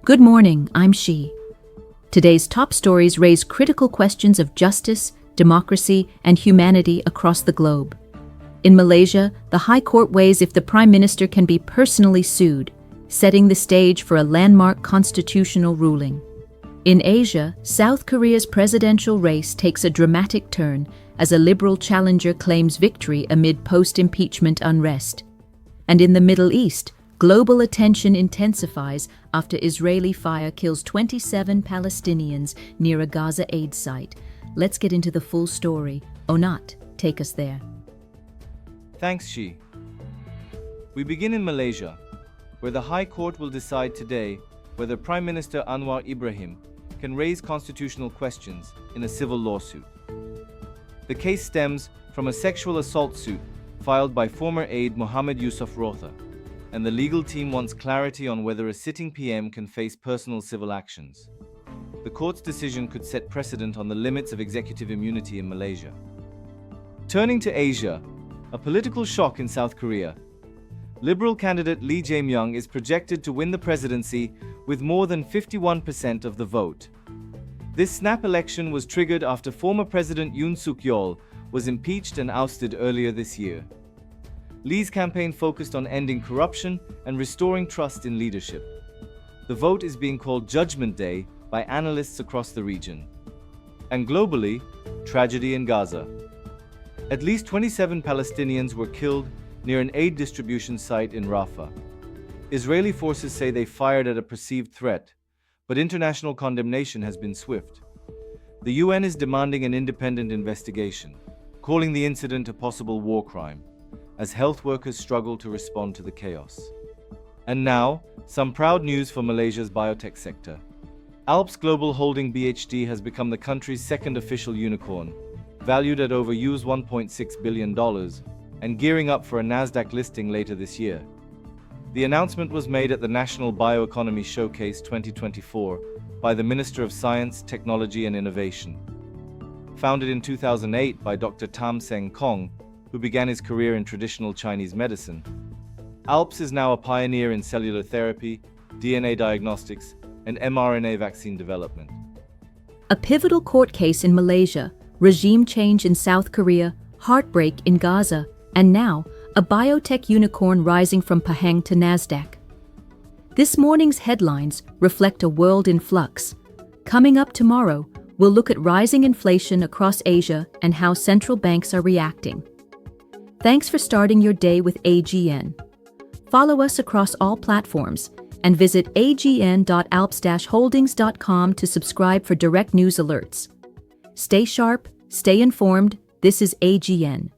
Good morning, I'm Shi. Today's top stories raise critical questions of justice, democracy, and humanity across the globe. In Malaysia, the High Court weighs if the Prime Minister can be personally sued, setting the stage for a landmark constitutional ruling. In Asia, South Korea's presidential race takes a dramatic turn as a liberal challenger claims victory amid post-impeachment unrest. And in the Middle East, global attention intensifies after Israeli fire kills 27 Palestinians near a Gaza aid site. Let's get into the full story. Onat, take us there. Thanks, Shi. We begin in Malaysia, where the High Court will decide today whether Prime Minister Anwar Ibrahim can raise constitutional questions in a civil lawsuit. The case stems from a sexual assault suit filed by former aide Mohammed Yusuf Rotha, and the legal team wants clarity on whether a sitting PM can face personal civil actions. The court's decision could set precedent on the limits of executive immunity in Malaysia. Turning to Asia, a political shock in South Korea. Liberal candidate Lee Jae-myung is projected to win the presidency with more than 51% of the vote. This snap election was triggered after former President Suk-yeol was impeached and ousted earlier this year. Lee's campaign focused on ending corruption and restoring trust in leadership. The vote is being called Judgment Day by analysts across the region. And globally, tragedy in Gaza. At least 27 Palestinians were killed near an aid distribution site in Rafah. Israeli forces say they fired at a perceived threat, but international condemnation has been swift. The UN is demanding an independent investigation, calling the incident a possible war crime, as health workers struggle to respond to the chaos. And now, some proud news for Malaysia's biotech sector. Alps Global Holding BHD has become the country's second official unicorn, valued at over $1.6 billion, and gearing up for a Nasdaq listing later this year. The announcement was made at the National Bioeconomy Showcase 2024 by the Minister of Science, Technology and Innovation. Founded in 2008 by Dr. Tam Seng Kong, who began his career in traditional Chinese medicine, Alps is now a pioneer in cellular therapy, DNA diagnostics, and mRNA vaccine development. A pivotal court case in Malaysia, regime change in South Korea, heartbreak in Gaza, and now, a biotech unicorn rising from Pahang to Nasdaq. This morning's headlines reflect a world in flux. Coming up tomorrow, we'll look at rising inflation across Asia and how central banks are reacting. Thanks for starting your day with AGN. Follow us across all platforms and visit agn.alps-holdings.com to subscribe for direct news alerts. Stay sharp, stay informed. This is AGN.